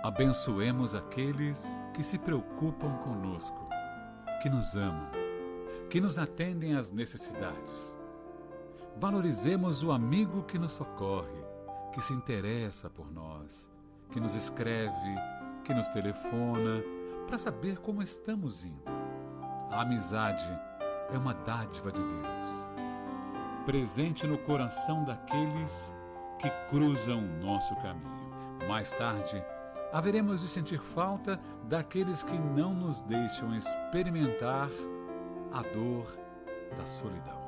Abençoemos aqueles que se preocupam conosco, que nos amam, que nos atendem às necessidades. Valorizemos o amigo que nos socorre, que se interessa por nós, que nos escreve, que nos telefona, para saber como estamos indo. A amizade é uma dádiva de Deus, presente no coração daqueles que cruzam o nosso caminho. Mais tarde, haveremos de sentir falta daqueles que não nos deixam experimentar a dor da solidão.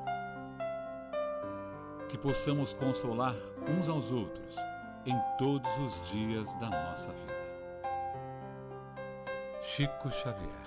Que possamos consolar uns aos outros em todos os dias da nossa vida. Chico Xavier.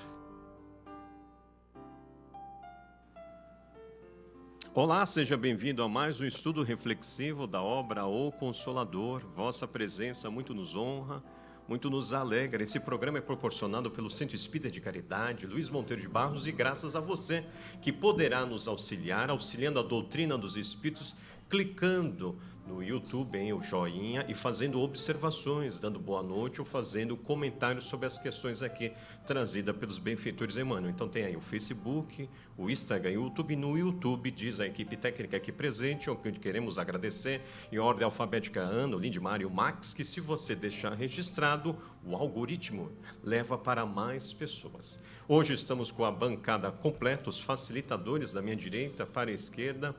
Olá, seja bem-vindo a mais um estudo reflexivo da obra O Consolador. Vossa presença muito nos honra, muito nos alegra. Esse programa é proporcionado pelo Centro Espírita de Caridade, Luiz Monteiro de Barros, e graças a você, que poderá nos auxiliar, auxiliando a doutrina dos Espíritos, clicando no YouTube em o joinha e fazendo observações, dando boa noite ou fazendo comentários sobre as questões aqui trazidas pelos benfeitores Emmanuel. Então tem aí o Facebook, o Instagram e o YouTube. No YouTube diz a equipe técnica aqui presente, onde queremos agradecer, em ordem alfabética, Ana, Lindmar e o Max, que se você deixar registrado, o algoritmo leva para mais pessoas. Hoje estamos com a bancada completa, os facilitadores da minha direita para a esquerda,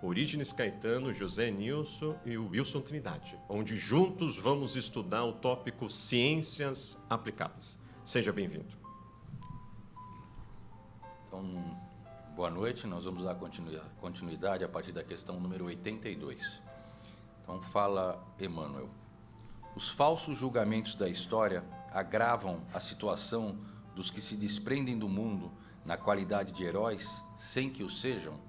Orígenes Caetano, José Nilson e o Wilson Trindade, onde juntos vamos estudar o tópico Ciências Aplicadas. Seja bem-vindo. Então, boa noite, nós vamos dar continuidade a partir da questão número 82. Então, fala Emmanuel. Os falsos julgamentos da história agravam a situação dos que se desprendem do mundo na qualidade de heróis sem que o sejam.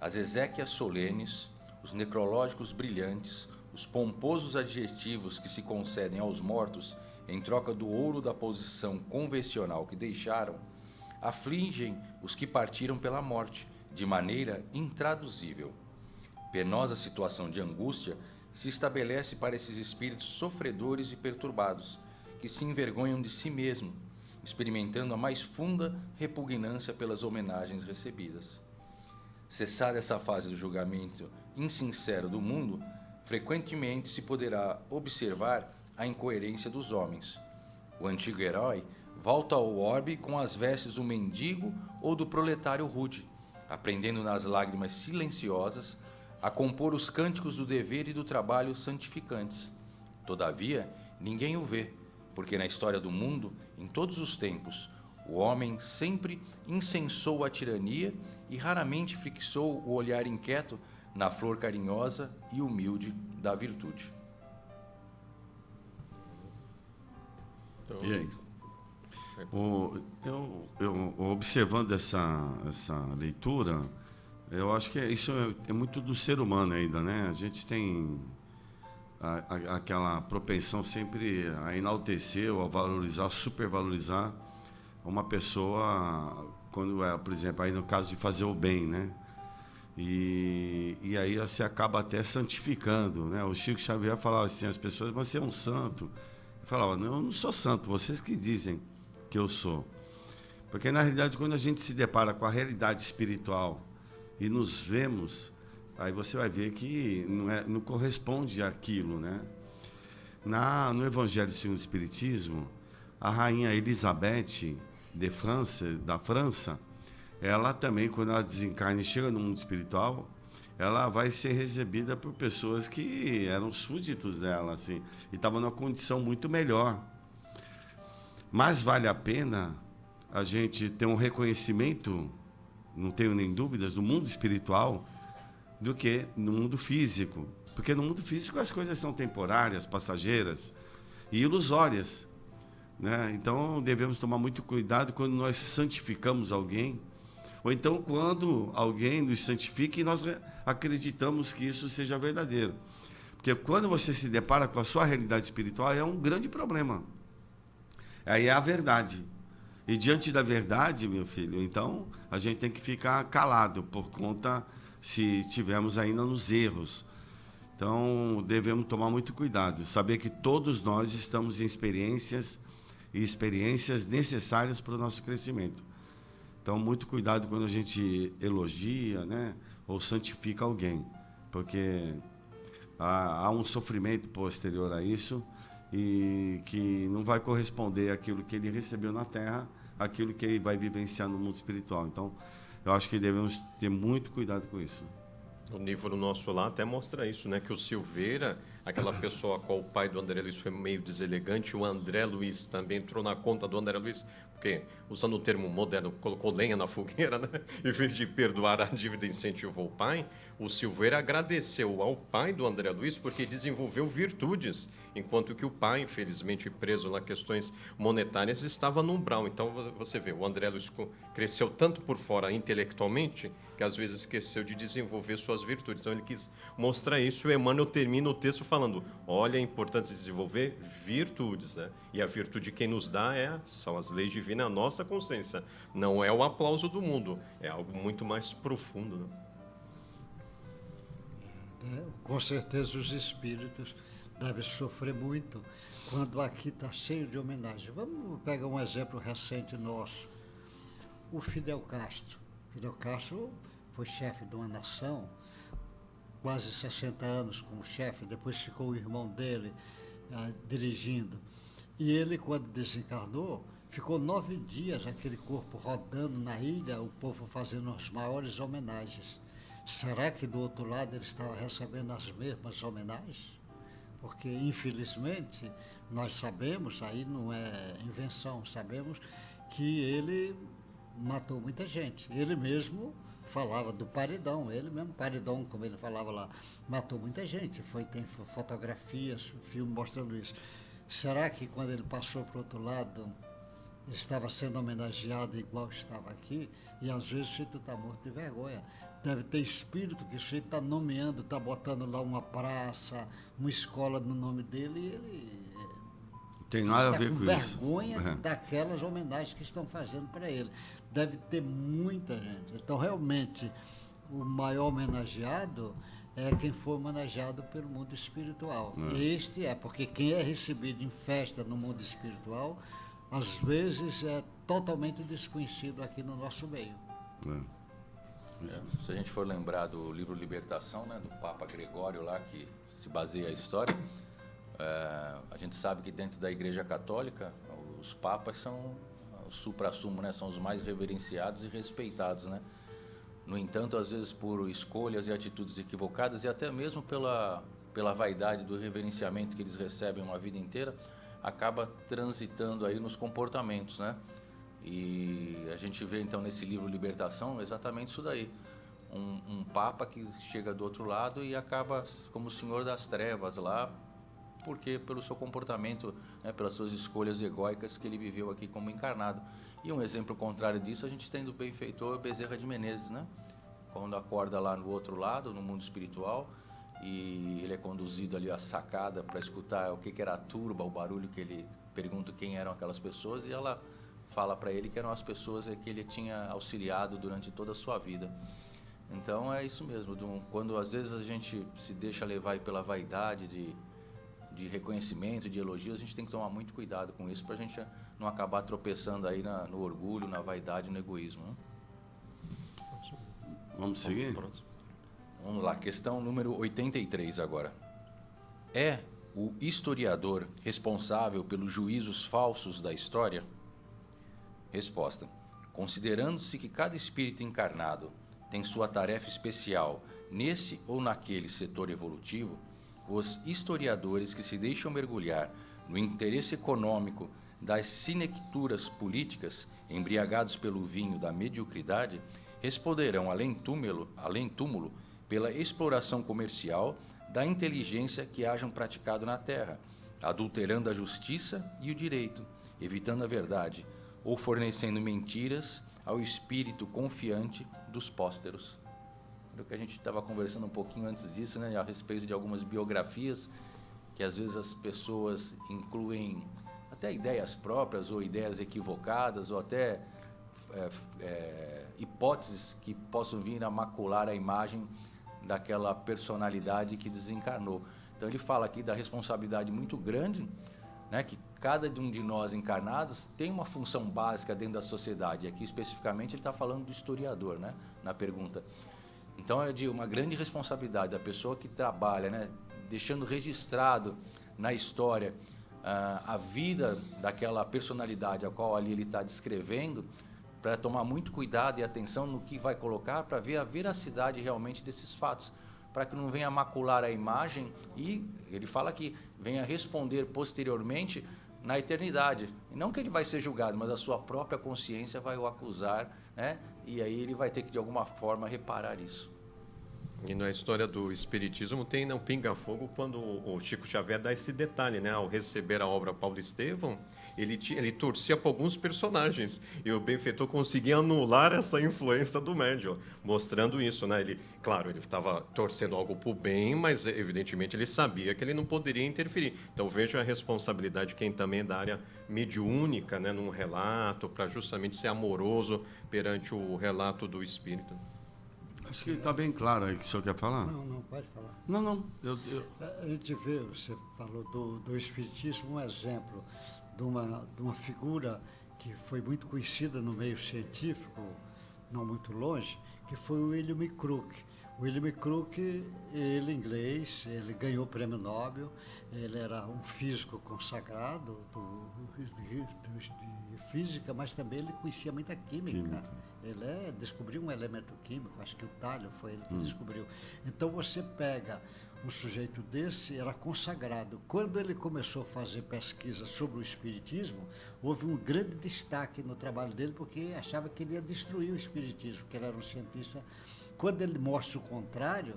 As exéquias solenes, os necrológicos brilhantes, os pomposos adjetivos que se concedem aos mortos em troca do ouro da posição convencional que deixaram, afligem os que partiram pela morte, de maneira intraduzível. Penosa situação de angústia se estabelece para esses espíritos sofredores e perturbados, que se envergonham de si mesmos, experimentando a mais funda repugnância pelas homenagens recebidas. Cessada essa fase do julgamento insincero do mundo, frequentemente se poderá observar a incoerência dos homens. O antigo herói volta ao orbe com as vestes do mendigo ou do proletário rude, aprendendo nas lágrimas silenciosas a compor os cânticos do dever e do trabalho santificantes. Todavia, ninguém o vê, porque na história do mundo, em todos os tempos, o homem sempre incensou a tirania e raramente fixou o olhar inquieto na flor carinhosa e humilde da virtude. Então, e aí? Eu observando essa leitura, eu acho que isso é muito do ser humano ainda, né? A gente tem aquela propensão sempre a enaltecer ou a valorizar, a supervalorizar uma pessoa, quando é, por exemplo, aí no caso de fazer o bem, né? E aí você acaba até santificando, né? O Chico Xavier falava assim, as pessoas, mas você é um santo. Eu falava, não, eu não sou santo, vocês que dizem que eu sou. Porque na realidade, quando a gente se depara com a realidade espiritual e nos vemos, aí você vai ver que não corresponde àquilo, né? No Evangelho segundo o Espiritismo, a rainha Elizabeth da França, ela também, quando ela desencarna e chega no mundo espiritual, ela vai ser recebida por pessoas que eram súditos dela, assim, e estavam numa condição muito melhor. Mas vale a pena a gente ter um reconhecimento, não tenho nem dúvidas, no mundo espiritual, do que no mundo físico. Porque no mundo físico as coisas são temporárias, passageiras e ilusórias, né? Então devemos tomar muito cuidado quando nós santificamos alguém, ou então quando alguém nos santifica e nós acreditamos que isso seja verdadeiro. Porque quando você se depara com a sua realidade espiritual, é um grande problema. Aí é a verdade. E diante da verdade, meu filho, então a gente tem que ficar calado por conta se estivermos ainda nos erros. Então, devemos tomar muito cuidado, saber que todos nós estamos em experiências necessárias para o nosso crescimento. Então, muito cuidado quando a gente elogia, né, ou santifica alguém, porque há um sofrimento posterior a isso e que não vai corresponder àquilo que ele recebeu na Terra, àquilo que ele vai vivenciar no mundo espiritual. Então, eu acho que devemos ter muito cuidado com isso. O livro nosso lá até mostra isso, né? Que o Silveira, aquela pessoa a qual o pai do André Luiz foi meio deselegante, o André Luiz também entrou na conta do André Luiz, porque, usando o termo moderno, colocou lenha na fogueira, né? Em vez de perdoar a dívida, incentivou o pai. O Silveira agradeceu ao pai do André Luiz porque desenvolveu virtudes, enquanto que o pai, infelizmente preso nas questões monetárias, estava no umbral. Então, você vê, o André Luiz cresceu tanto por fora intelectualmente que às vezes esqueceu de desenvolver suas virtudes. Então, ele quis mostrar isso. E o Emmanuel termina o texto falando: olha a importância de desenvolver virtudes, né? E a virtude quem nos dá são as leis divinas, a nossa consciência. Não é o aplauso do mundo, é algo muito mais profundo, né? Com certeza os espíritos devem sofrer muito quando aqui está cheio de homenagem. Vamos pegar um exemplo recente nosso. O Fidel Castro. Fidel Castro foi chefe de uma nação, quase 60 anos como chefe, depois ficou o irmão dele dirigindo. E ele, quando desencarnou, ficou 9 dias aquele corpo rodando na ilha, o povo fazendo as maiores homenagens. Será que do outro lado ele estava recebendo as mesmas homenagens? Porque, infelizmente, nós sabemos, aí não é invenção, sabemos que ele matou muita gente. Ele mesmo falava do paredão, ele mesmo, paredão, como ele falava lá, matou muita gente. Tem fotografias, filme mostrando isso. Será que quando ele passou para o outro lado, ele estava sendo homenageado igual estava aqui? E às vezes o sujeito está morto de vergonha. Deve ter espírito que o sujeito está nomeando, está botando lá uma praça, uma escola no nome dele, e ele tem nada a ver com com isso. vergonha daquelas homenagens que estão fazendo para ele. Deve ter muita gente. Então, realmente, o maior homenageado é quem foi homenageado pelo mundo espiritual. Este porque quem é recebido em festa no mundo espiritual, às vezes é totalmente desconhecido aqui no nosso meio. Se a gente for lembrar do livro Libertação, né, do Papa Gregório lá, que se baseia a história, a gente sabe que dentro da Igreja Católica, os papas são o supra-sumo, né, são os mais reverenciados e respeitados, né? No entanto, às vezes por escolhas e atitudes equivocadas e até mesmo pela vaidade do reverenciamento que eles recebem uma vida inteira, acaba transitando aí nos comportamentos, né? E a gente vê então nesse livro Libertação exatamente isso daí. Um papa que chega do outro lado e acaba como o senhor das trevas lá, porque pelo seu comportamento, né, pelas suas escolhas egóicas que ele viveu aqui como encarnado. E um exemplo contrário disso a gente tem do benfeitor Bezerra de Menezes, né? Quando acorda lá no outro lado, no mundo espiritual, e ele é conduzido ali à sacada para escutar o que era a turba, o barulho, que ele pergunta quem eram aquelas pessoas, e ela fala para ele que eram as pessoas que ele tinha auxiliado durante toda a sua vida. Então é isso mesmo, quando às vezes a gente se deixa levar pela vaidade de reconhecimento, de elogios, a gente tem que tomar muito cuidado com isso para a gente não acabar tropeçando aí no orgulho, na vaidade, no egoísmo, né? Vamos seguir? Vamos lá, questão número 83 agora. É o historiador responsável pelos juízos falsos da história? Resposta: considerando-se que cada espírito encarnado tem sua tarefa especial nesse ou naquele setor evolutivo, os historiadores que se deixam mergulhar no interesse econômico das sinecturas políticas, embriagados pelo vinho da mediocridade, responderão além túmulo pela exploração comercial da inteligência que hajam praticado na terra, adulterando a justiça e o direito, evitando a verdade, ou fornecendo mentiras ao espírito confiante dos pósteros. O que a gente estava conversando um pouquinho antes disso, né, a respeito de algumas biografias, que às vezes as pessoas incluem até ideias próprias, ou ideias equivocadas, ou até hipóteses que possam vir a macular a imagem daquela personalidade que desencarnou. Então ele fala aqui da responsabilidade muito grande, né, que cada um de nós encarnados tem uma função básica dentro da sociedade. Aqui especificamente ele está falando do historiador, né, na pergunta. Então é de uma grande responsabilidade da pessoa que trabalha, né, deixando registrado na história a vida daquela personalidade a qual ali ele está descrevendo, para tomar muito cuidado e atenção no que vai colocar, para ver a veracidade realmente desses fatos, para que não venha macular a imagem e, ele fala que venha responder posteriormente na eternidade. E não que ele vai ser julgado, mas a sua própria consciência vai o acusar, né? E aí ele vai ter que, de alguma forma, reparar isso. E na história do Espiritismo tem um pinga-fogo quando o Chico Xavier dá esse detalhe, né? Ao receber a obra Paulo Estevão, ele torcia para alguns personagens e o benfeitor conseguia anular essa influência do médium, mostrando isso, né? Claro, ele estava torcendo algo para o bem, mas evidentemente ele sabia que ele não poderia interferir. Então veja a responsabilidade de quem também é da área mediúnica, né? Num relato, para justamente ser amoroso perante o relato do espírito. Acho que está bem claro aí que o senhor quer falar. Não, pode falar. Não. A gente vê, você falou do Espiritismo, um exemplo de uma figura que foi muito conhecida no meio científico, não muito longe, que foi o William Crook. O William Crook, ele inglês, ele ganhou o prêmio Nobel, ele era um físico consagrado de física, mas também ele conhecia muita química. Ele descobriu um elemento químico, acho que o talho foi ele que descobriu. Então você pega um sujeito desse, era consagrado. Quando ele começou a fazer pesquisa sobre o espiritismo, houve um grande destaque no trabalho dele, porque achava que ele ia destruir o espiritismo, que ele era um cientista. Quando ele mostra o contrário,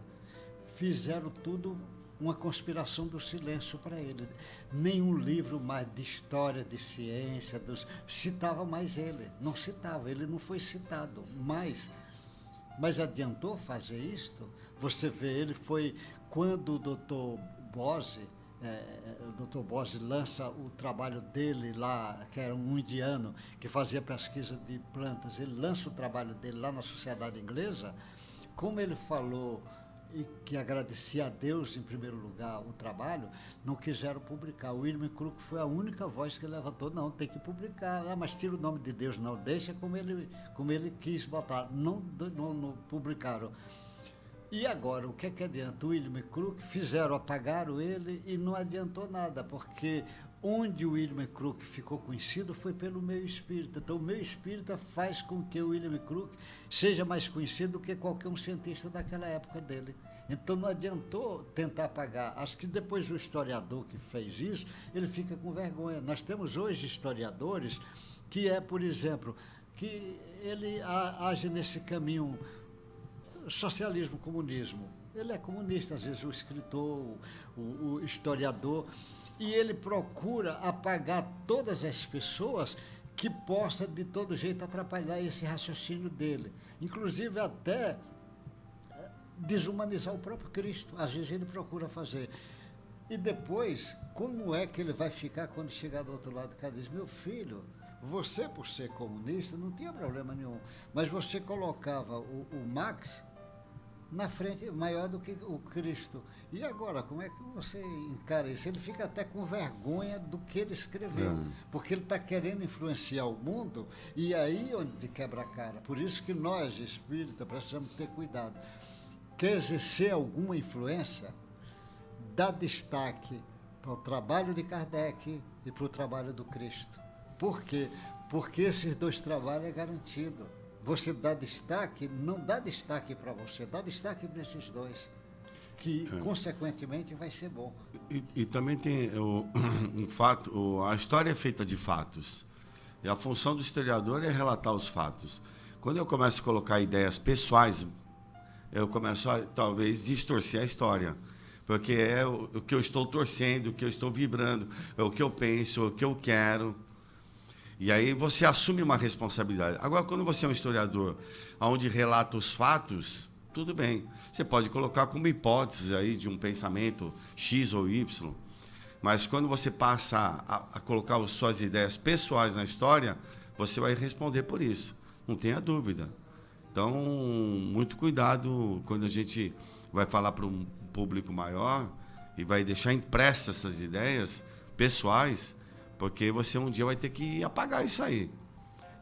fizeram tudo uma conspiração do silêncio para ele. Nenhum livro mais de história, de ciência, citava mais ele. Não citava, ele não foi citado. Mas adiantou fazer isto? Você vê, ele foi... Quando o Dr. Bose lança o trabalho dele lá, que era um indiano, que fazia pesquisa de plantas, ele lança o trabalho dele lá na Sociedade Inglesa, como ele falou e que agradecia a Deus, em primeiro lugar, o trabalho, não quiseram publicar. O William Crook foi a única voz que levantou, não, tem que publicar. Mas tira o nome de Deus, não, deixa como ele quis botar. Não publicaram. E agora, o que é que adianta? O William Crook apagaram ele e não adiantou nada, porque onde o William Crook ficou conhecido foi pelo meio espírita. Então, o meio espírita faz com que o William Crook seja mais conhecido do que qualquer um cientista daquela época dele. Então, não adiantou tentar apagar. Acho que depois o historiador que fez isso, ele fica com vergonha. Nós temos hoje historiadores que por exemplo, que ele age nesse caminho socialismo, comunismo. Ele é comunista, às vezes o escritor, o historiador, e ele procura apagar todas as pessoas que possam de todo jeito atrapalhar esse raciocínio dele. Inclusive até desumanizar o próprio Cristo. Às vezes ele procura fazer. E depois, como é que ele vai ficar quando chegar do outro lado? O cara diz, meu filho, você por ser comunista não tinha problema nenhum, mas você colocava o Marx na frente, maior do que o Cristo. E agora, como é que você encara isso? Ele fica até com vergonha do que ele escreveu, porque ele está querendo influenciar o mundo, e aí onde quebra a cara. Por isso que nós, espíritas, precisamos ter cuidado. Quer exercer alguma influência, dá destaque para o trabalho de Kardec e para o trabalho do Cristo. Por quê? Porque esses dois trabalhos é garantido. Você dá destaque, não dá destaque para você, dá destaque para esses dois, que consequentemente vai ser bom. E também tem um fato, a história é feita de fatos, e a função do historiador é relatar os fatos. Quando eu começo a colocar ideias pessoais, eu começo a talvez distorcer a história, porque é o que eu estou torcendo, o que eu estou vibrando, é o que eu penso, o que eu quero. E aí você assume uma responsabilidade. Agora, quando você é um historiador onde relata os fatos, tudo bem. Você pode colocar como hipótese aí de um pensamento X ou Y, mas quando você passa a colocar as suas ideias pessoais na história, você vai responder por isso, não tenha dúvida. Então, muito cuidado quando a gente vai falar para um público maior e vai deixar impressas essas ideias pessoais, porque você um dia vai ter que apagar isso aí.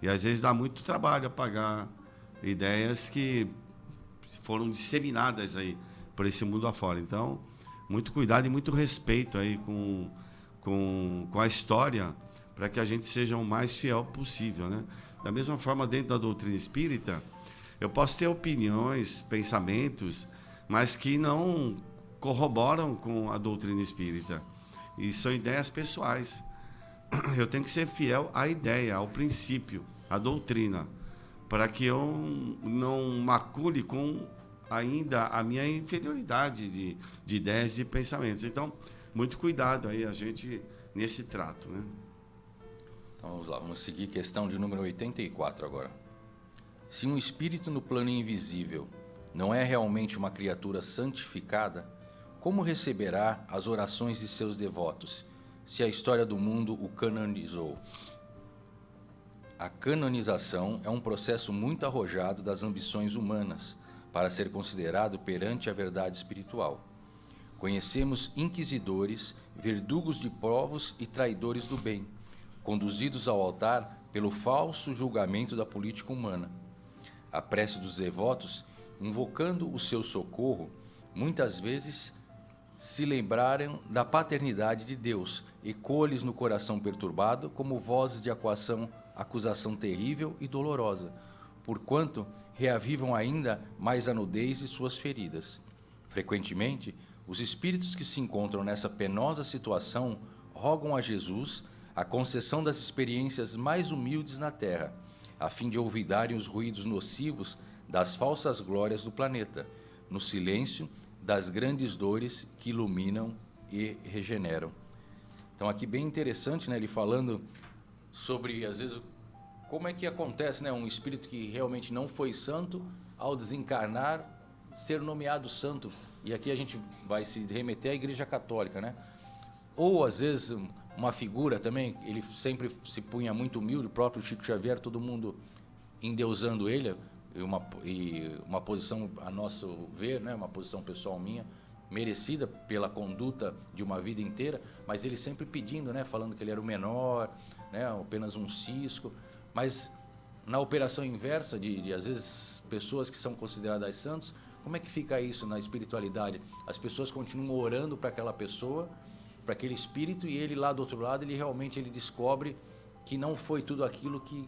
E às vezes dá muito trabalho apagar ideias que foram disseminadas aí por esse mundo afora. Então, muito cuidado e muito respeito aí com a história, para que a gente seja o mais fiel possível, né? Da mesma forma, dentro da doutrina espírita, eu posso ter opiniões, pensamentos, mas que não corroboram com a doutrina espírita. E são ideias pessoais. Eu tenho que ser fiel à ideia, ao princípio, à doutrina, para que eu não macule com ainda a minha inferioridade de ideias e pensamentos. Então, muito cuidado aí a gente nesse trato, né? Então vamos lá, vamos seguir questão de número 84 agora. Se um espírito no plano invisível não é realmente uma criatura santificada, como receberá as orações de seus devotos, se a história do mundo o canonizou? A canonização é um processo muito arrojado das ambições humanas para ser considerado perante a verdade espiritual. Conhecemos inquisidores, verdugos de povos e traidores do bem, conduzidos ao altar pelo falso julgamento da política humana. A prece dos devotos, invocando o seu socorro, muitas vezes se lembraram da paternidade de Deus, ecoa-lhes no coração perturbado como vozes de acusação terrível e dolorosa, porquanto reavivam ainda mais a nudez de suas feridas. Frequentemente, os espíritos que se encontram nessa penosa situação rogam a Jesus a concessão das experiências mais humildes na Terra, a fim de olvidarem os ruídos nocivos das falsas glórias do planeta, no silêncio das grandes dores que iluminam e regeneram. Então aqui bem interessante, né, ele falando sobre, às vezes, como é que acontece, né, um espírito que realmente não foi santo, ao desencarnar, ser nomeado santo. E aqui a gente vai se remeter à Igreja Católica, né? Ou, às vezes, uma figura também, ele sempre se punha muito humilde, o próprio Chico Xavier, todo mundo endeusando ele, e uma posição, a nosso ver, né, uma posição pessoal minha, merecida pela conduta de uma vida inteira, mas ele sempre pedindo, né, falando que ele era o menor, né, apenas um cisco. Mas na operação inversa de às vezes, pessoas que são consideradas santos, como é que fica isso na espiritualidade? As pessoas continuam orando para aquela pessoa, para aquele espírito, e ele lá do outro lado, ele realmente descobre que não foi tudo aquilo que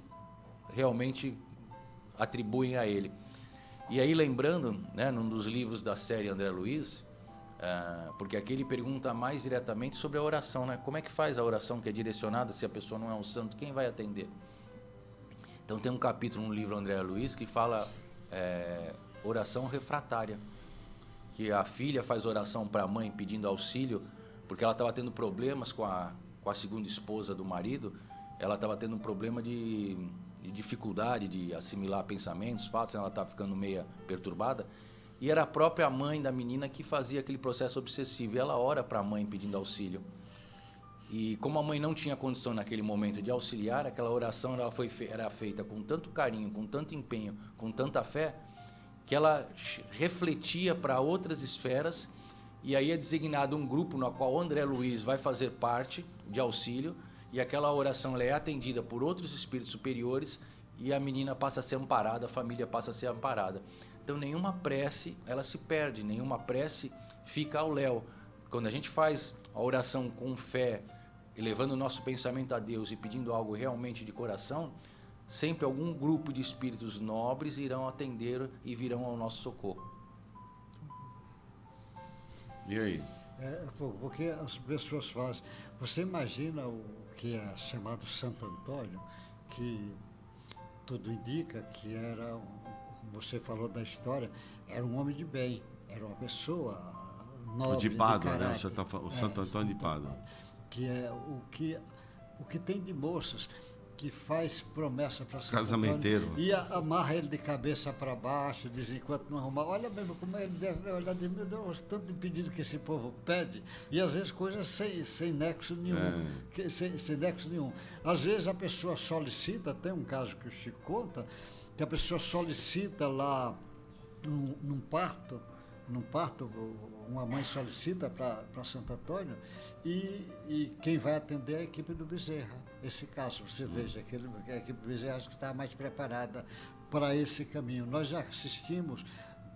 realmente atribuem a ele. E aí, lembrando, né, num dos livros da série André Luiz, porque aqui ele pergunta mais diretamente sobre a oração, né? Como é que faz a oração que é direcionada, se a pessoa não é um santo, quem vai atender? Então tem um capítulo no livro André Luiz que fala oração refratária, que a filha faz oração para a mãe pedindo auxílio, porque ela estava tendo problemas com a segunda esposa do marido, ela estava tendo um problema de dificuldade de assimilar pensamentos, fatos, ela estava ficando meio perturbada, e era a própria mãe da menina que fazia aquele processo obsessivo, e ela ora para a mãe pedindo auxílio. E como a mãe não tinha condição naquele momento de auxiliar, aquela oração era feita com tanto carinho, com tanto empenho, com tanta fé, que ela refletia para outras esferas, e aí é designado um grupo no qual André Luiz vai fazer parte de auxílio, e aquela oração ela é atendida por outros espíritos superiores, e a menina passa a ser amparada, a família passa a ser amparada. Então nenhuma prece ela se perde, nenhuma prece fica ao léu. Quando a gente faz a oração com fé, elevando o nosso pensamento a Deus e pedindo algo realmente de coração, sempre algum grupo de espíritos nobres irão atender e virão ao nosso socorro. E aí? Porque as pessoas fazem. Você imagina o que é chamado Santo Antônio, que tudo indica que era, como você falou da história, era um homem de bem, era uma pessoa nobre, de Pádua, de né? O Santo Antônio de Pádua. Que é o que tem de moças que faz promessa para Santo Casamenteiro. Antônio, e amarra ele de cabeça para baixo, diz enquanto não arrumar. Olha mesmo como ele deve olhar de meu Deus, tanto de pedido que esse povo pede, e às vezes coisas sem nexo nenhum. Sem nexo nenhum. Às vezes a pessoa solicita, tem um caso que o Chico conta, que a pessoa solicita lá num parto, num parto, uma mãe solicita para Santo Antônio e quem vai atender é a equipe do Bezerra. Esse caso, você veja, a equipe do Bezerra acho que está mais preparada para esse caminho. Nós já assistimos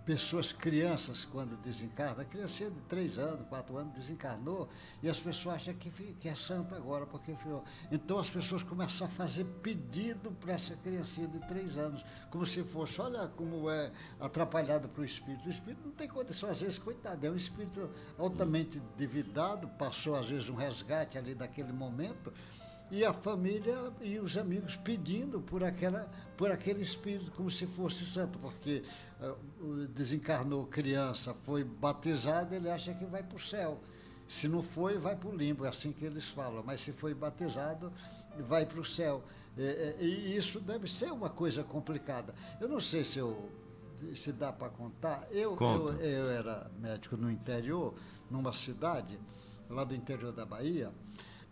pessoas, crianças, quando desencarnam, a criança de 3 anos, 4 anos, desencarnou, e as pessoas acham que é santo agora, porque enfiou. Então as pessoas começam a fazer pedido para essa criancinha de 3 anos, como se fosse, olha como é atrapalhado para o espírito. O espírito não tem condição, às vezes, coitado, é um espírito altamente endividado, passou às vezes um resgate ali daquele momento, e a família e os amigos pedindo por aquele espírito, como se fosse santo, porque desencarnou criança, foi batizado, ele acha que vai para o céu. Se não foi, vai para o limbo, é assim que eles falam, mas se foi batizado, vai para o céu. E isso deve ser uma coisa complicada. Eu não sei se dá para contar. Eu era médico no interior, numa cidade, lá do interior da Bahia,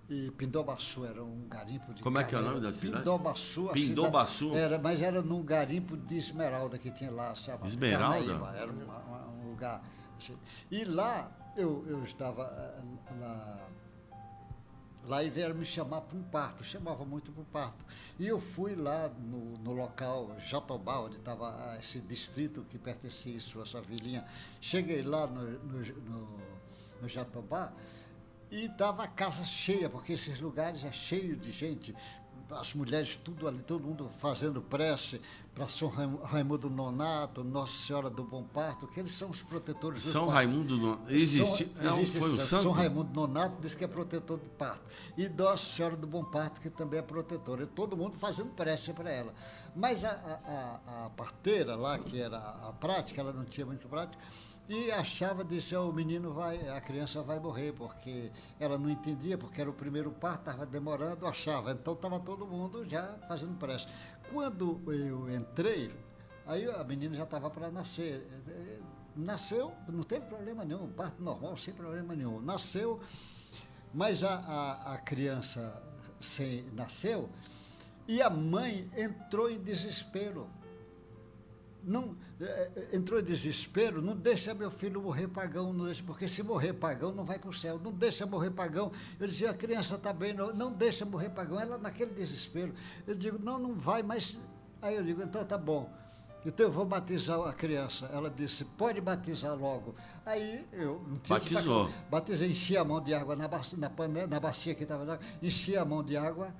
e Pindobaçu era um garimpo de... Como é que é o nome da cidade? Pindobaçu. Pindobaçu? Mas era num garimpo de esmeralda que tinha lá, sabe? Esmeralda? Carnaíba, era um lugar... Assim. E lá, eu estava lá e vieram me chamar para um parto, chamava muito para o parto. E eu fui lá no local, Jatobá, onde estava esse distrito que pertencia a isso, essa vilinha. Cheguei lá no Jatobá, e estava a casa cheia, porque esses lugares é cheio de gente, as mulheres tudo ali, todo mundo fazendo prece para São Raimundo Nonato, Nossa Senhora do Bom Parto, que eles são os protetores do São parto. Raimundo Nonato, existe foi o santo? São Raimundo Nonato diz que é protetor do parto. E Nossa Senhora do Bom Parto, que também é protetora. E todo mundo fazendo prece para ela. Mas a parteira lá, que era a prática, ela não tinha muito prática, e achava, disse, a criança vai morrer, porque ela não entendia, porque era o primeiro parto, estava demorando, achava. Então estava todo mundo já fazendo prece. Quando eu entrei, aí a menina já estava para nascer. Nasceu, não teve problema nenhum, parto normal, sem problema nenhum. Nasceu, mas a criança nasceu e a mãe entrou em desespero. Entrou em desespero, não deixa meu filho morrer pagão, não deixa, porque se morrer pagão não vai para o céu, não deixa morrer pagão. Eu dizia, a criança está bem, não deixa morrer pagão, ela naquele desespero. Eu digo, não vai, mas... Aí eu digo, então tá bom, então eu vou batizar a criança. Ela disse, pode batizar logo. Aí eu não tinha... Batizou. Batizei, enchi a mão de água na bacia que estava lá, enchi a mão de água.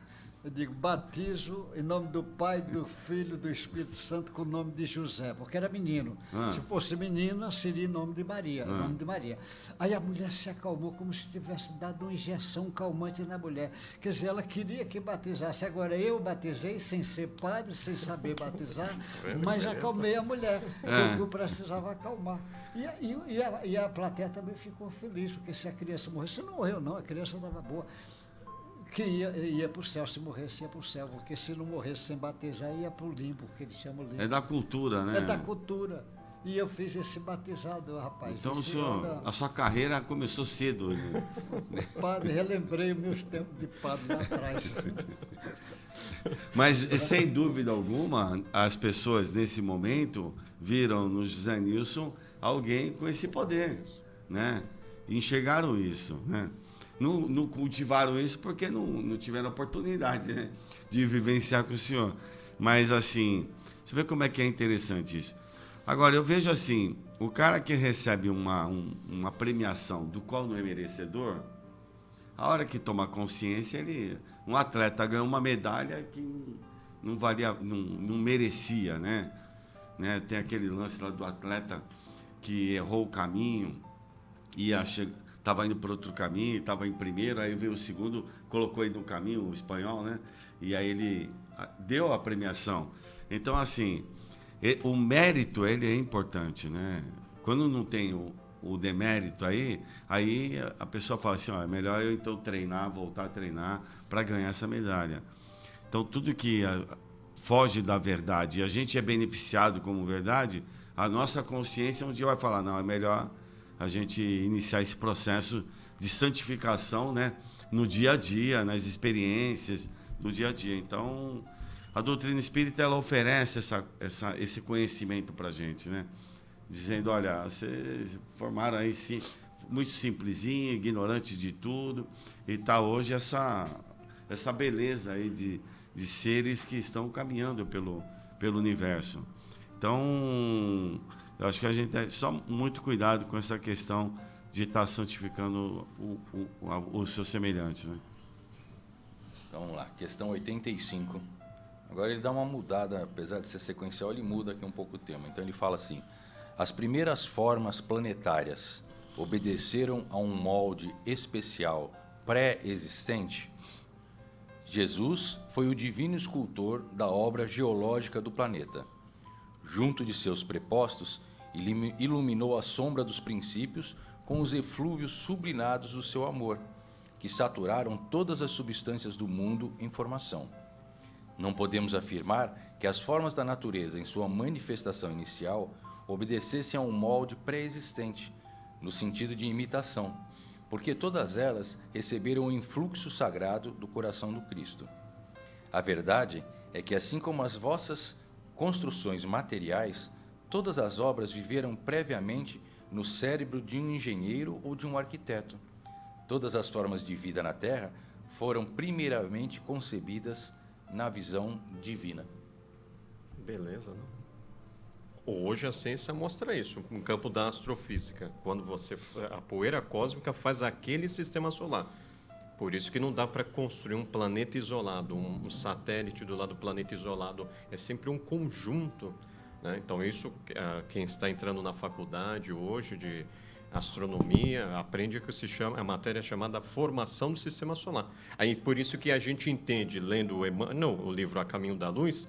Eu digo, batizo em nome do Pai, do Filho, do Espírito Santo, com o nome de José, porque era menino. Se fosse menina, seria em nome de Maria, nome de Maria. Aí a mulher se acalmou como se tivesse dado uma injeção calmante na mulher. Quer dizer, ela queria que batizasse. Agora eu batizei sem ser padre, sem saber batizar, mas acalmei a mulher, que eu precisava acalmar. E a plateia também ficou feliz, porque se a criança morresse, não morreu não, a criança estava boa. Que ia para o céu, se morresse ia para o céu, porque se não morresse sem batizar ia para o limbo, que eles chamam limbo. É da cultura, né? É da cultura. E eu fiz esse batizado, rapaz. Então a sua carreira começou cedo. Né? Padre, relembrei meus tempos de padre lá atrás. Mas, sem dúvida alguma, as pessoas nesse momento viram no José Nilson alguém com esse poder, né? E enxergaram isso, né? Não cultivaram isso porque não tiveram oportunidade, né, de vivenciar com o senhor. Mas, assim, você vê como é que é interessante isso. Agora, eu vejo assim, o cara que recebe uma premiação do qual não é merecedor, a hora que toma consciência, um atleta ganhou uma medalha que não merecia, né? Tem aquele lance lá do atleta que errou o caminho, estava indo para outro caminho, estava em primeiro, aí veio o segundo, colocou ele no caminho, o espanhol, né? E aí ele deu a premiação. Então, assim, o mérito, ele é importante, né? Quando não tem o demérito aí a pessoa fala assim, é melhor eu então voltar a treinar para ganhar essa medalha. Então, tudo que foge da verdade e a gente é beneficiado como verdade, a nossa consciência um dia vai falar, não, é melhor a gente iniciar esse processo de santificação, né, no dia a dia, nas experiências do dia a dia. Então, a doutrina espírita, ela oferece esse conhecimento para a gente, né? dizendo, olha, vocês formaram aí muito simplesinho, ignorante de tudo, e está hoje essa beleza aí de seres que estão caminhando pelo universo. Então, eu acho que a gente tem só muito cuidado com essa questão de estar santificando os seus semelhantes, né? Então vamos lá, questão 85. Agora ele dá uma mudada, apesar de ser sequencial, ele muda aqui um pouco o tema. Então ele fala assim: as primeiras formas planetárias obedeceram a um molde especial pré-existente. Jesus foi o divino escultor da obra geológica do planeta. Junto de seus prepostos, iluminou a sombra dos princípios com os eflúvios sublimados do seu amor, que saturaram todas as substâncias do mundo em formação. Não podemos afirmar que as formas da natureza, em sua manifestação inicial, obedecessem a um molde pré-existente, no sentido de imitação, porque todas elas receberam o influxo sagrado do coração do Cristo. A verdade é que, assim como as vossas construções materiais, todas as obras viveram previamente no cérebro de um engenheiro ou de um arquiteto. Todas as formas de vida na Terra foram primeiramente concebidas na visão divina. Beleza, né? Hoje a ciência mostra isso, no campo da astrofísica, quando a poeira cósmica faz aquele sistema solar. Por isso que não dá para construir um planeta isolado, um satélite do lado do planeta isolado. É sempre um conjunto, né? Então, isso, quem está entrando na faculdade hoje de astronomia, aprende que a matéria chamada formação do sistema solar. Aí, por isso que a gente entende, lendo o livro A Caminho da Luz,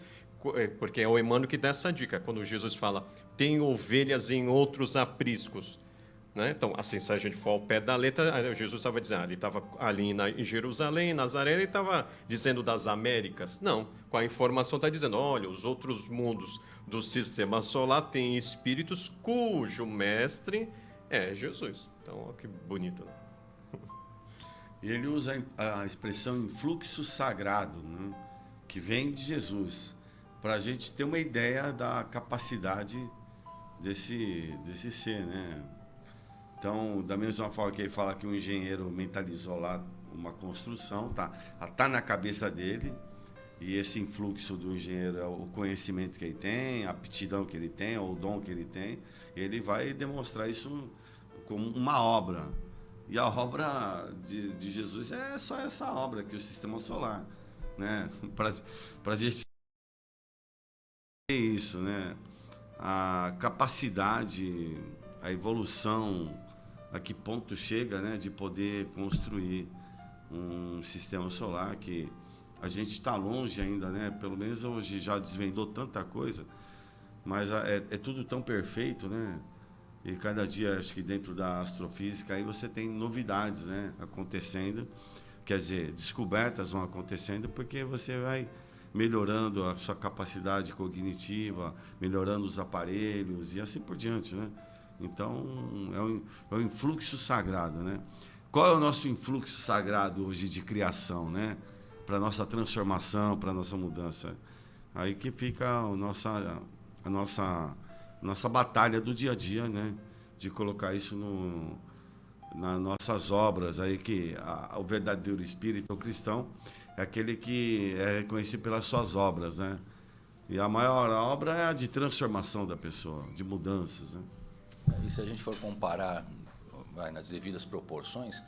porque é o Emmanuel que dá essa dica, quando Jesus fala, tem ovelhas em outros apriscos. Né? Então, assim, se a gente for ao pé da letra, Jesus estava dizendo, ele estava ali em Jerusalém, em Nazaré, ele estava dizendo das Américas. Não, com a informação está dizendo, olha, os outros mundos do sistema solar têm espíritos cujo mestre é Jesus. Então, olha que bonito. Né? E ele usa a expressão influxo sagrado, né? Que vem de Jesus, para a gente ter uma ideia da capacidade desse ser, né? Então, da mesma forma que ele fala que o engenheiro mentalizou lá uma construção, tá na cabeça dele, e esse influxo do engenheiro é o conhecimento que ele tem, a aptidão que ele tem, ou o dom que ele tem, ele vai demonstrar isso como uma obra. E a obra de Jesus é só essa obra aqui, o sistema solar, né? Para a gente ter isso, né? A capacidade, a evolução, a que ponto chega, né, de poder construir um sistema solar que a gente está longe ainda, né? Pelo menos hoje já desvendou tanta coisa, mas é tudo tão perfeito, né? E cada dia, acho que dentro da astrofísica, aí você tem novidades, né, acontecendo. Quer dizer, descobertas vão acontecendo porque você vai melhorando a sua capacidade cognitiva, melhorando os aparelhos e assim por diante, né? Então, é um influxo sagrado, né? Qual é o nosso influxo sagrado hoje de criação, né? Para a nossa transformação, para a nossa mudança. Aí que fica a nossa batalha do dia a dia, né? De colocar isso nas nossas obras, aí que o verdadeiro espírito cristão é aquele que é reconhecido pelas suas obras, né? E a maior obra é a de transformação da pessoa, de mudanças, né? E se a gente for comparar, nas devidas proporções,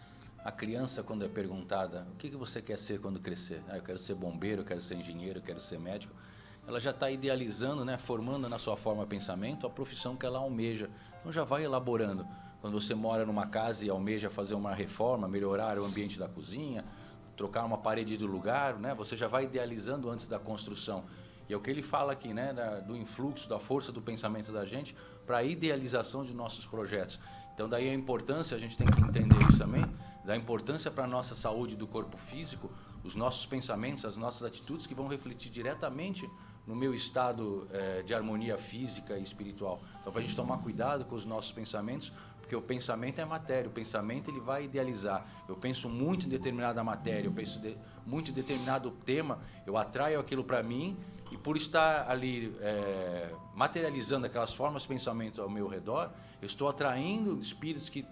a criança, quando é perguntada, o que você quer ser quando crescer? Eu quero ser bombeiro, eu quero ser engenheiro, eu quero ser médico. Ela já está idealizando, né, formando na sua forma pensamento a profissão que ela almeja. Então já vai elaborando. Quando você mora numa casa e almeja fazer uma reforma, melhorar o ambiente da cozinha, trocar uma parede do lugar, né, você já vai idealizando antes da construção. E é o que ele fala aqui, né, do influxo, da força do pensamento da gente para a idealização de nossos projetos. Então daí a importância, a gente tem que entender isso também, da importância para a nossa saúde do corpo físico, os nossos pensamentos, as nossas atitudes que vão refletir diretamente no meu estado de harmonia física e espiritual. Então para a gente tomar cuidado com os nossos pensamentos, porque o pensamento é matéria, o pensamento ele vai idealizar. Eu penso muito em determinada matéria, eu penso muito em determinado tema, eu atraio aquilo para mim E por estar ali materializando aquelas formas de pensamento ao meu redor, eu estou atraindo espíritos que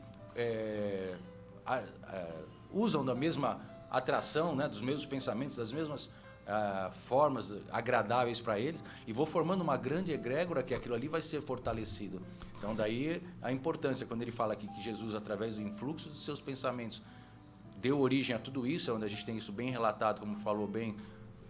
usam da mesma atração, né, dos mesmos pensamentos, das mesmas formas agradáveis para eles, e vou formando uma grande egrégora que aquilo ali vai ser fortalecido. Então daí a importância, quando ele fala aqui que Jesus, através do influxo dos seus pensamentos, deu origem a tudo isso, onde a gente tem isso bem relatado, como falou bem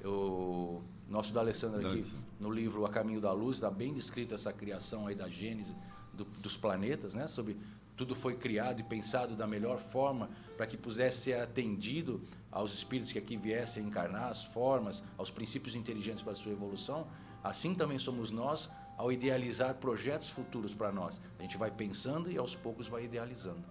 o nosso D'Alessandro aqui, no livro A Caminho da Luz, está bem descrito essa criação aí da gênese dos planetas, né? Sobre tudo foi criado e pensado da melhor forma para que pudesse ser atendido aos espíritos que aqui viessem encarnar, as formas, aos princípios inteligentes para a sua evolução. Assim também somos nós ao idealizar projetos futuros para nós. A gente vai pensando e aos poucos vai idealizando.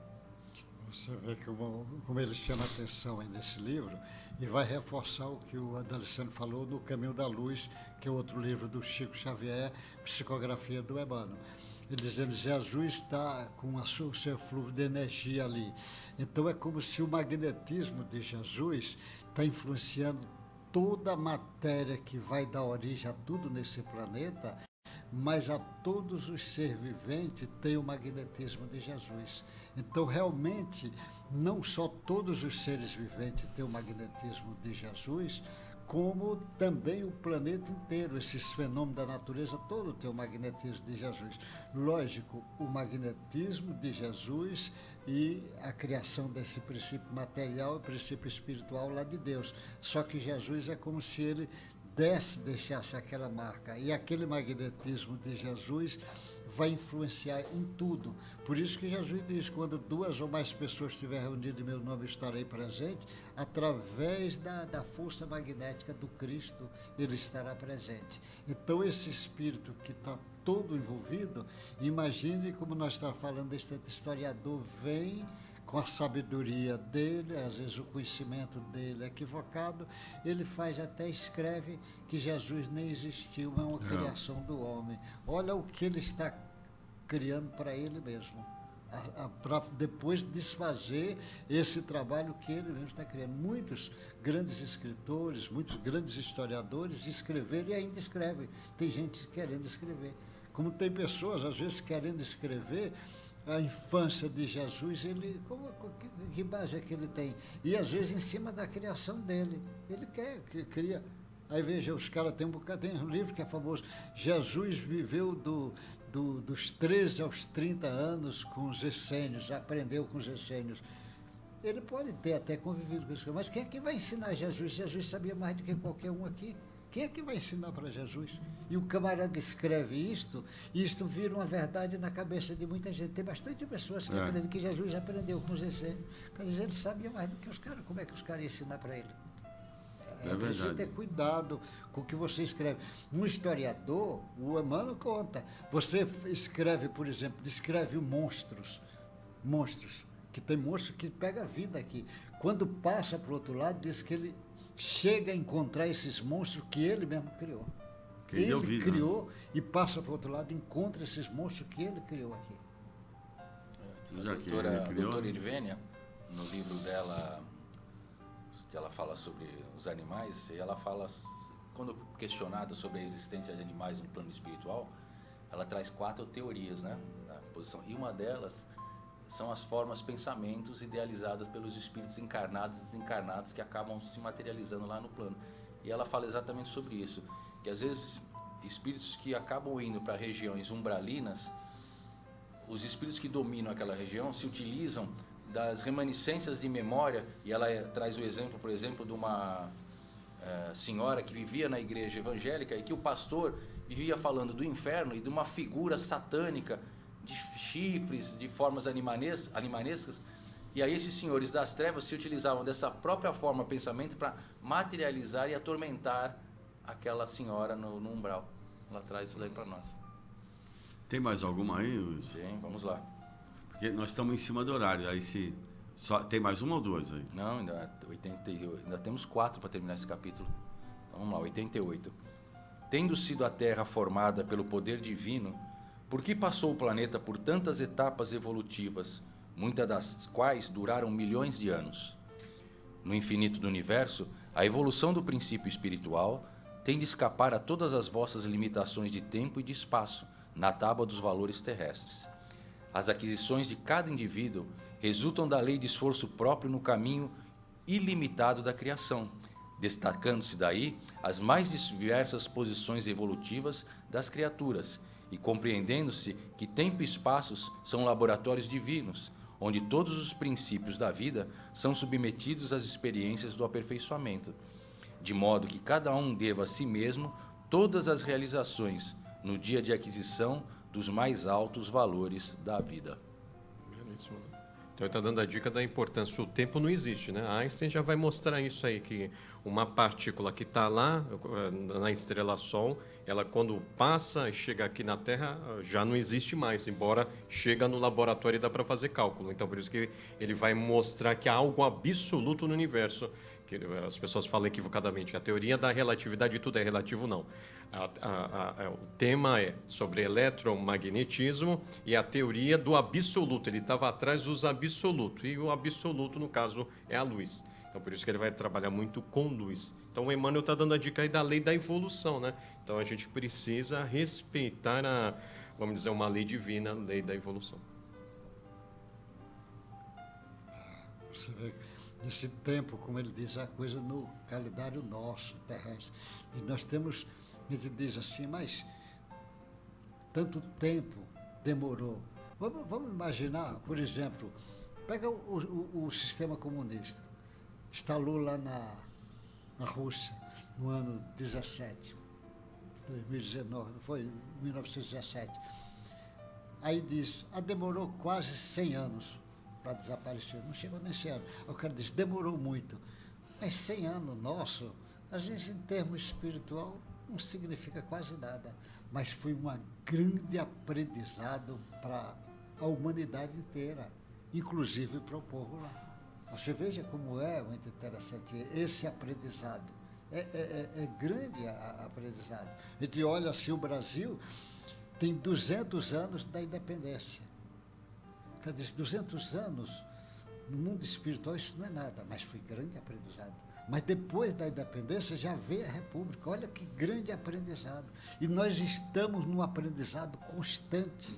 Você vê como ele chama a atenção aí nesse livro e vai reforçar o que o D'Alessandro falou no Caminho da Luz, que é outro livro do Chico Xavier, Psicografia do Emmanuel. Ele dizendo que Jesus está com o seu fluxo de energia ali. Então é como se o magnetismo de Jesus está influenciando toda a matéria que vai dar origem a tudo nesse planeta, mas a todos os seres viventes tem o magnetismo de Jesus. Então, realmente, não só todos os seres viventes têm o magnetismo de Jesus, como também o planeta inteiro, esses fenômenos da natureza todo tem o magnetismo de Jesus. Lógico, o magnetismo de Jesus e a criação desse princípio material e princípio espiritual lá de Deus. Só que Jesus é como se ele deixasse aquela marca. E aquele magnetismo de Jesus vai influenciar em tudo. Por isso que Jesus diz, quando 2 ou mais pessoas estiverem reunidas em meu nome, estarei presente, através da força magnética do Cristo, ele estará presente. Então, esse espírito que está todo envolvido, imagine como nós estamos falando, este historiador vem com a sabedoria dele, às vezes o conhecimento dele é equivocado, ele faz até escreve que Jesus nem existiu, é uma criação do homem. Olha o que ele está criando para ele mesmo, para depois desfazer esse trabalho que ele mesmo está criando. Muitos grandes escritores, muitos grandes historiadores escreveram e ainda escrevem. Tem gente querendo escrever. Como tem pessoas, às vezes, querendo escrever a infância de Jesus, que base é que ele tem? E às vezes em cima da criação dele. Ele cria. Aí veja, os caras tem um livro que é famoso, Jesus viveu dos 13 aos 30 anos com os essênios, aprendeu com os essênios. Ele pode ter até convivido com isso, mas quem é que vai ensinar Jesus? Jesus sabia mais do que qualquer um aqui. Quem é que vai ensinar para Jesus? E o camarada escreve isto, e isto vira uma verdade na cabeça de muita gente. Tem bastante pessoas que acreditam que Jesus aprendeu com os essênios. Quer dizer, ele sabia mais do que os caras. Como é que os caras iam ensinar para ele? É preciso ter cuidado com o que você escreve. Um historiador, o Emmanuel conta, você escreve, por exemplo, descreve monstros, que tem monstro que pega vida aqui. Quando passa para o outro lado, diz que ele chega a encontrar esses monstros que ele mesmo criou. Ele criou e passa para o outro lado, encontra esses monstros que ele criou aqui. A doutora Irvênia, no livro dela, que ela fala sobre os animais, e ela fala, quando questionada sobre a existência de animais no plano espiritual, ela traz 4 teorias, né, na posição. E uma delas são as formas, pensamentos idealizadas pelos espíritos encarnados e desencarnados que acabam se materializando lá no plano. E ela fala exatamente sobre isso, que às vezes espíritos que acabam indo para regiões umbralinas, os espíritos que dominam aquela região se utilizam das remanescências de memória, e ela traz o exemplo, por exemplo, de uma senhora que vivia na igreja evangélica e que o pastor vivia falando do inferno e de uma figura satânica de chifres, de formas animanescas, e aí esses senhores das trevas se utilizavam dessa própria forma, pensamento, para materializar e atormentar aquela senhora no umbral. Ela traz isso daí para nós. Tem mais alguma aí, Luiz? Sim, vamos lá. Porque nós estamos em cima do horário, aí só tem mais uma ou duas aí? Não, ainda temos 4 para terminar esse capítulo. Então, vamos lá, 88. Tendo sido a Terra formada pelo poder divino, por que passou o planeta por tantas etapas evolutivas, muitas das quais duraram milhões de anos? No infinito do universo, a evolução do princípio espiritual tem de escapar a todas as vossas limitações de tempo e de espaço na tábua dos valores terrestres. As aquisições de cada indivíduo resultam da lei de esforço próprio no caminho ilimitado da criação, destacando-se daí as mais diversas posições evolutivas das criaturas e compreendendo-se que tempo e espaços são laboratórios divinos, onde todos os princípios da vida são submetidos às experiências do aperfeiçoamento, de modo que cada um deva a si mesmo todas as realizações no dia de aquisição dos mais altos valores da vida. Belíssimo, né? Então ele está dando a dica da importância. O tempo não existe, né? Einstein já vai mostrar isso aí, que uma partícula que está lá na estrela Sol, ela quando passa e chega aqui na Terra, já não existe mais, embora chega no laboratório e dá para fazer cálculo. Então por isso que ele vai mostrar que há algo absoluto no universo, que as pessoas falam equivocadamente. A teoria da relatividade, tudo é relativo, não. O tema é sobre eletromagnetismo e a teoria do absoluto. Ele estava atrás dos absolutos, e o absoluto, no caso, é a luz. Então, por isso que ele vai trabalhar muito com luz. Então, o Emmanuel está dando a dica aí da lei da evolução, né? Então, a gente precisa respeitar vamos dizer, uma lei divina, a lei da evolução. Você vê nesse tempo, como ele diz, a coisa no calendário nosso, terrestre. E nós temos, ele diz assim, mas tanto tempo demorou. Vamos imaginar, por exemplo, pega o sistema comunista. Instalou lá na Rússia, no ano 17, 2019, foi 1917. Aí diz, demorou quase 100 anos para desaparecer, não chegou nem 100 anos. O cara diz, demorou muito. Mas 100 anos nosso, às vezes em termos espiritual, não significa quase nada. Mas foi um grande aprendizado para a humanidade inteira, inclusive para o povo lá. Você veja como é muito interessante esse aprendizado. É grande aprendizado. A gente olha assim, o Brasil tem 200 anos da independência. Quer dizer, 200 anos no mundo espiritual, isso não é nada, mas foi grande aprendizado. Mas depois da independência já veio a República. Olha que grande aprendizado. E nós estamos num aprendizado constante.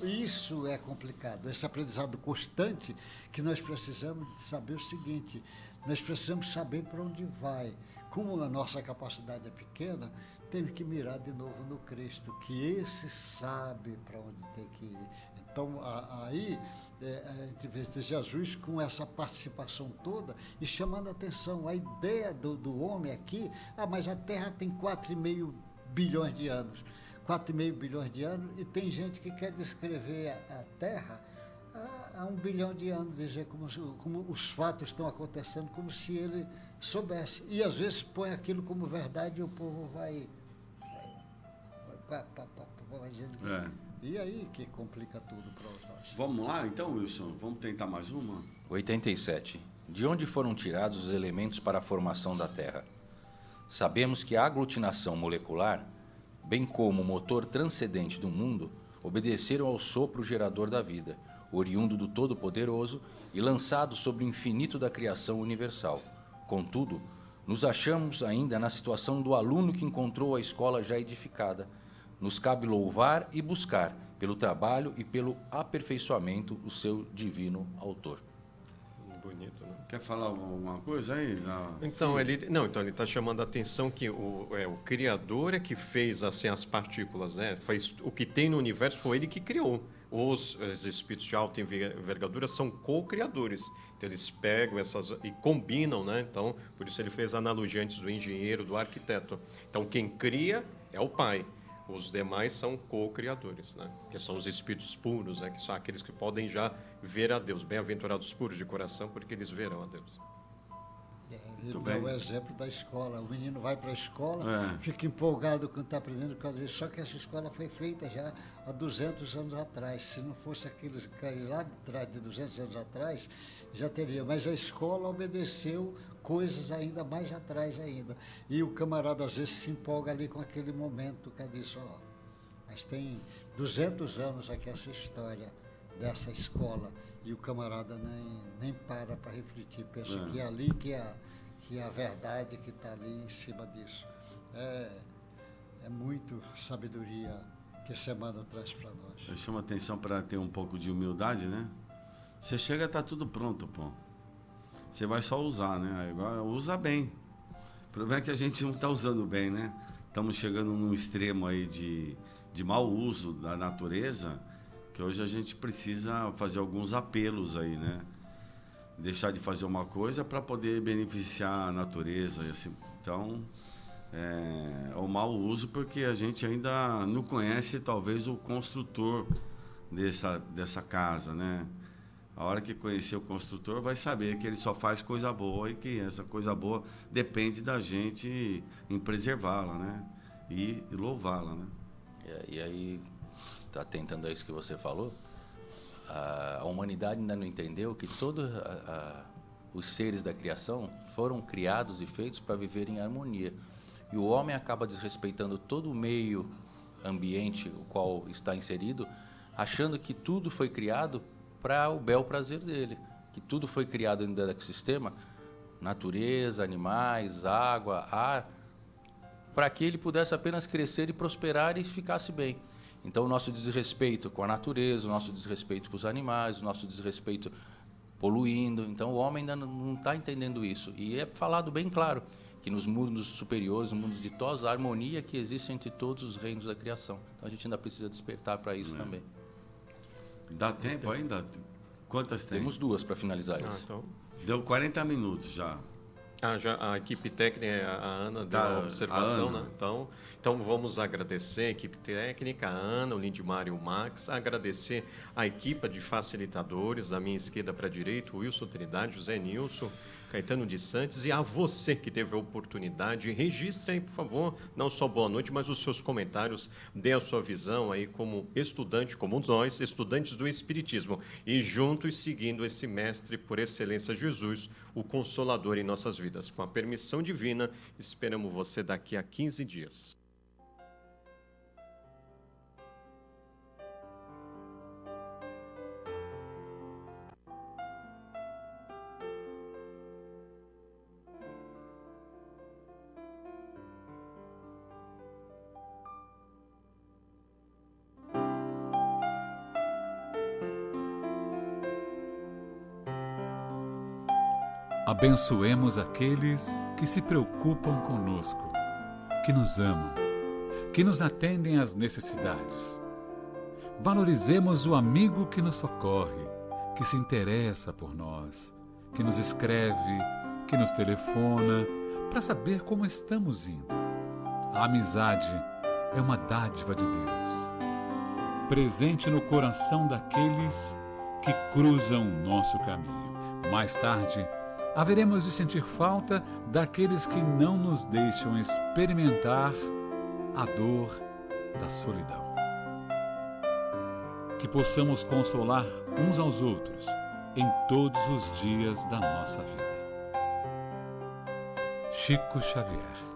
Isso é complicado, esse aprendizado constante, que nós precisamos de saber o seguinte, nós precisamos saber para onde vai. Como a nossa capacidade é pequena, temos que mirar de novo no Cristo, que esse sabe para onde tem que ir. Então, aí, a gente vê Jesus com essa participação toda e chamando a atenção. A ideia do homem aqui, mas a Terra tem 4,5 bilhões de anos. 4,5 bilhões de anos, e tem gente que quer descrever a Terra há 1 bilhão de anos, dizer como os fatos estão acontecendo, como se ele soubesse. E às vezes põe aquilo como verdade e o povo vai dizendo. E aí que complica tudo para nós. Vamos lá então, Wilson? Vamos tentar mais uma? 87. De onde foram tirados os elementos para a formação da Terra? Sabemos que a aglutinação molecular, bem como o motor transcendente do mundo, obedeceram ao sopro gerador da vida, oriundo do Todo-Poderoso e lançado sobre o infinito da criação universal. Contudo, nos achamos ainda na situação do aluno que encontrou a escola já edificada. Nos cabe louvar e buscar, pelo trabalho e pelo aperfeiçoamento, o seu divino autor. Bonito, né? Quer falar alguma coisa aí? Então ele está chamando a atenção que o Criador é que fez assim as partículas, né? O que tem no universo foi ele que criou. Os espíritos de alta envergadura são co-criadores. Então eles pegam essas e combinam, né? Então por isso ele fez a analogia antes do engenheiro, do arquiteto. Então quem cria é o Pai. Os demais são co-criadores, né? Que são os espíritos puros, né? Que são aqueles que podem já ver a Deus. Bem-aventurados puros de coração, porque eles verão a Deus. Ele dá o exemplo da escola. O menino vai para a escola, fica empolgado quando está aprendendo, só que essa escola foi feita já há 200 anos atrás. Se não fosse aqueles lá de trás, de 200 anos atrás, já teria. Mas a escola obedeceu coisas ainda mais atrás ainda. E o camarada às vezes se empolga ali com aquele momento, que diz, mas tem 200 anos aqui essa história dessa escola. E o camarada nem para refletir, pensa que é ali que que a verdade que está ali em cima disso. É muito sabedoria que esse Emmanuel traz para nós. Eu chamo a atenção para ter um pouco de humildade, né? Você chega, tá tudo pronto, pô. Você vai só usar, né? Agora usa bem. O problema é que a gente não está usando bem, né? Estamos chegando num extremo aí de mau uso da natureza, que hoje a gente precisa fazer alguns apelos aí, né? Deixar de fazer uma coisa para poder beneficiar a natureza. Assim. Então, é o mau uso porque a gente ainda não conhece talvez o construtor dessa casa, né? A hora que conhecer o construtor vai saber que ele só faz coisa boa e que essa coisa boa depende da gente em preservá-la, né? E louvá-la, né? E aí, atentando a isso que você falou, a humanidade ainda não entendeu que todos os seres da criação foram criados e feitos para viver em harmonia. E o homem acaba desrespeitando todo o meio ambiente o qual está inserido, achando que tudo foi criado para o bel prazer dele, que tudo foi criado dentro do ecossistema, natureza, animais, água, ar, para que ele pudesse apenas crescer e prosperar e ficasse bem. Então, o nosso desrespeito com a natureza, o nosso desrespeito com os animais, o nosso desrespeito poluindo. Então, o homem ainda não está entendendo isso. E é falado bem claro que nos mundos superiores, nos mundos ditosos, a harmonia que existe entre todos os reinos da criação. Então, a gente ainda precisa despertar para isso também. Dá tempo ainda? Quantas tem? Temos 2 para finalizar isso. Então, Deu 40 minutos já. já a equipe técnica, a Ana deu a observação, Ana. né? Então vamos agradecer a equipe técnica, a Ana, o Lindmar e o Max, agradecer a equipe de facilitadores, da minha esquerda para a direita, o Wilson Trindade, José Nilson, Caetano de Santos, e a você que teve a oportunidade, registre aí, por favor, não só boa noite, mas os seus comentários, dê a sua visão aí como estudante, como nós, estudantes do Espiritismo, e juntos seguindo esse mestre por excelência, Jesus, o Consolador em nossas vidas. Com a permissão divina, esperamos você daqui a 15 dias. Abençoemos aqueles que se preocupam conosco, que nos amam, que nos atendem às necessidades. Valorizemos o amigo que nos socorre, que se interessa por nós, que nos escreve, que nos telefona, para saber como estamos indo. A amizade é uma dádiva de Deus, presente no coração daqueles que cruzam o nosso caminho. Mais tarde, haveremos de sentir falta daqueles que não nos deixam experimentar a dor da solidão. Que possamos consolar uns aos outros em todos os dias da nossa vida. Chico Xavier.